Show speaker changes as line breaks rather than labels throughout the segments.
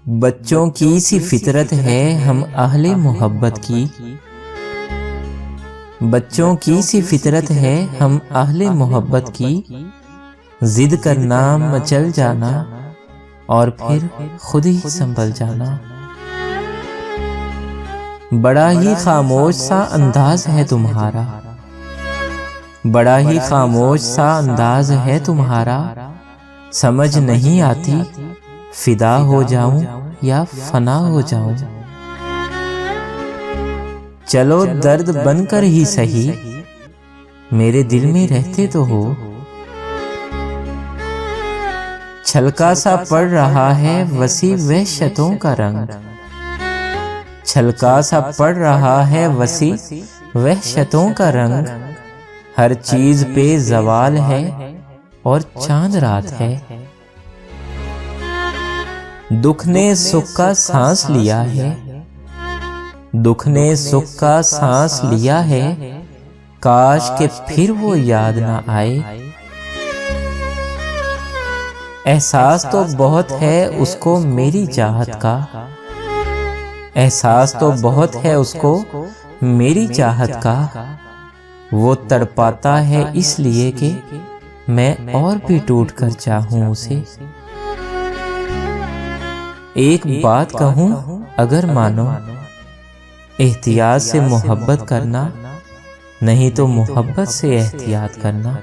बच्चों की सी फितरत है हम अहले मोहब्बत की। बच्चों की सी फितरत है हम अहले मोहब्बत की। जिद करना, मचल जाना और फिर खुद ही संभल जाना। बड़ा ही खामोश सा अंदाज है तुम्हारा, बड़ा ही खामोश सा अंदाज है तुम्हारा। समझ नहीं आती फिदा हो जाऊं या फना हो जाऊं। चलो दर्द बनकर ही सही मेरे दिल में रहते तो हो। छलका सा पड़ रहा है वसी वहशतों का रंग, छलका सा पड़ रहा है वसी वहशतों का रंग। हर चीज पे जवाल है और चांद रात है। दुख ने सुख का सांस लिया है, दुख ने सुख का सांस लिया है। काश के फिर वो याद ना आए। एहसास तो बहुत है उसको मेरी चाहत का, एहसास तो बहुत है उसको मेरी चाहत का। वो तड़पाता है इसलिए कि मैं और भी टूट कर चाहूं उसे। एक बात कहूं अगर मानो, एहतियात से मोहब्बत करना, नहीं तो मोहब्बत से एहतियात करना।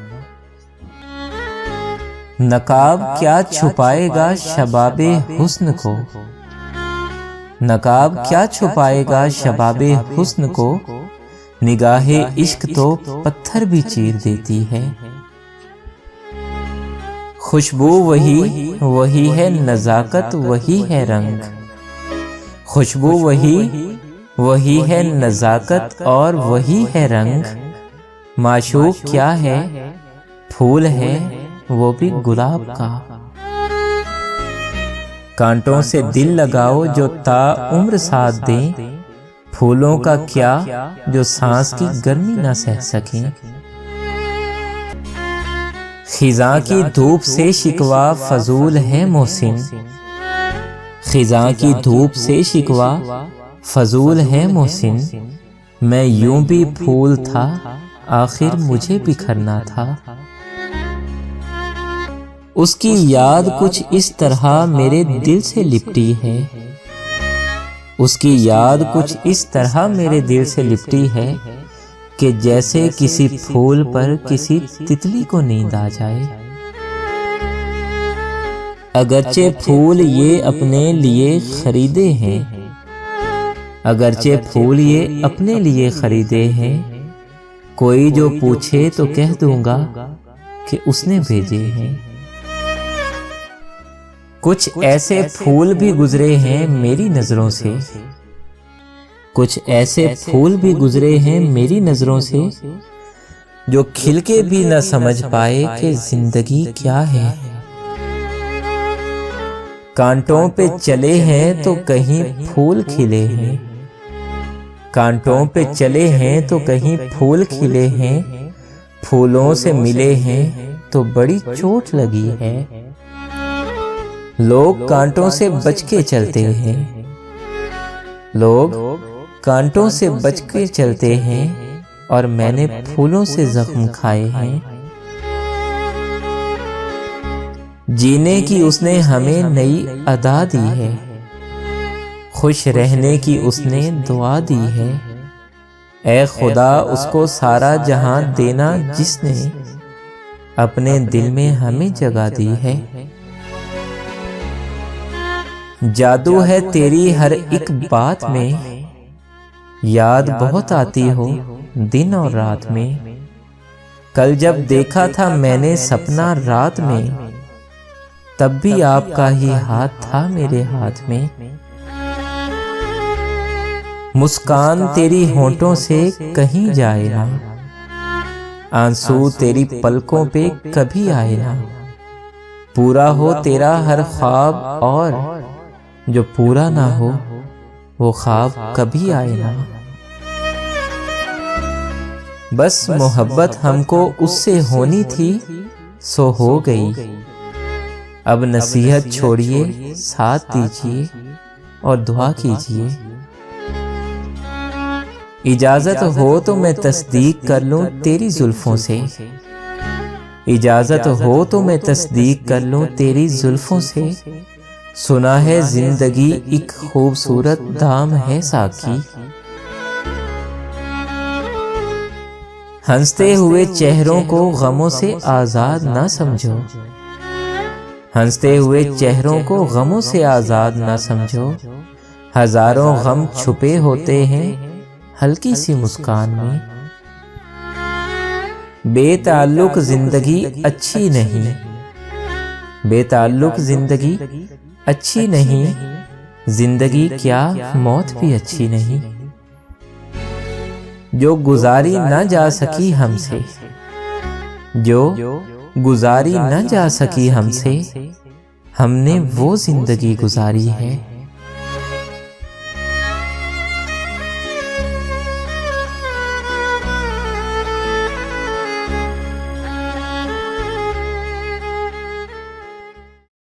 नकाब क्या छुपाएगा शबाबे हुस्न को, नकाब क्या छुपाएगा शबाबे हुस्न को। निगाहे इश्क तो पत्थर भी चीर देती है। खुशबू वही है नजाकत वही है रंग। खुशबू वही है नजाकत और वही है रंग। माशूक क्या है फूल है वो भी गुलाब का। कांटों से दिल लगाओ जो ताउम्र साथ दें। फूलों का क्या जो सांस की गर्मी न सह सकें। खिज़ां की धूप से शिकवा फजूल है मोहसिन, खिज़ां की धूप से शिकवा फजूल है मोहसिन। मैं यूं भी फूल था आखिर मुझे बिखरना था। उसकी याद कुछ इस तरह मेरे दिल से लिपटी है, उसकी याद कुछ इस तरह मेरे दिल से लिपटी है कि जैसे किसी फूल पर किसी तितली को नींद आ जाए। अगरचे फूल ये अपने लिए खरीदे हैं, अगरचे फूल ये अपने लिए खरीदे हैं। कोई जो पूछे तो कह दूंगा कि उसने भेजे हैं। कुछ ऐसे फूल भी गुजरे हैं मेरी नजरों से, कुछ ऐसे फूल भी गुजरे हैं मेरी नजरों से। जो खिल के भी न समझ पाए कि जिंदगी क्या है। कांटों पे चले हैं तो कहीं फूल खिले हैं, कांटों पे चले हैं तो कहीं फूल खिले हैं। फूलों से मिले हैं तो बड़ी चोट लगी है। लोग कांटों से बच के चलते हैं, लोग कांटों से बच के चलते हैं और मैंने फूलों से जख्म खाए हैं। जीने की उसने हमें नई अदा दी है, खुश रहने की उसने दुआ दी है। ऐ खुदा उसको सारा जहां देना जिसने अपने दिल में हमें जगह दी है। जादू है तेरी हर एक बात में, याद बहुत आती हो दिन और रात में। कल जब देखा था मैंने सपना रात में, तब भी आपका ही हाथ था मेरे हाथ में। मुस्कान तेरी होंठों से कहीं जाए ना, आंसू तेरी पलकों पे कभी आए ना। पूरा हो तेरा हर ख्वाब और जो पूरा ना हो वो ख्वाब कभी आए ना। बस मोहब्बत हमको उससे होनी थी सो हो गई। अब नसीहत छोड़िए साथ दीजिए। और दुआ कीजिए। इजाजत हो तो मैं तस्दीक कर लूं तेरी जुल्फों से, इजाजत हो तो मैं तस्दीक कर लूं तेरी जुल्फों से। सुना है जिंदगी एक खूबसूरत दाम है साकी, हंसते हुए चेहरों को गमों से आजाद ना समझो, हंसते हुए चेहरों को गमों से आजाद ना समझो। हजारों गम छुपे होते हैं हल्की सी मुस्कान में। बेताल्लुक जिंदगी अच्छी नहीं, बेताल्लुक जिंदगी अच्छी नहीं, जिंदगी क्या मौत भी अच्छी नहीं। जो गुजारी न जा सकी हमसे, जो गुजारी न जा सकी हमसे, हमने वो जिंदगी गुजारी है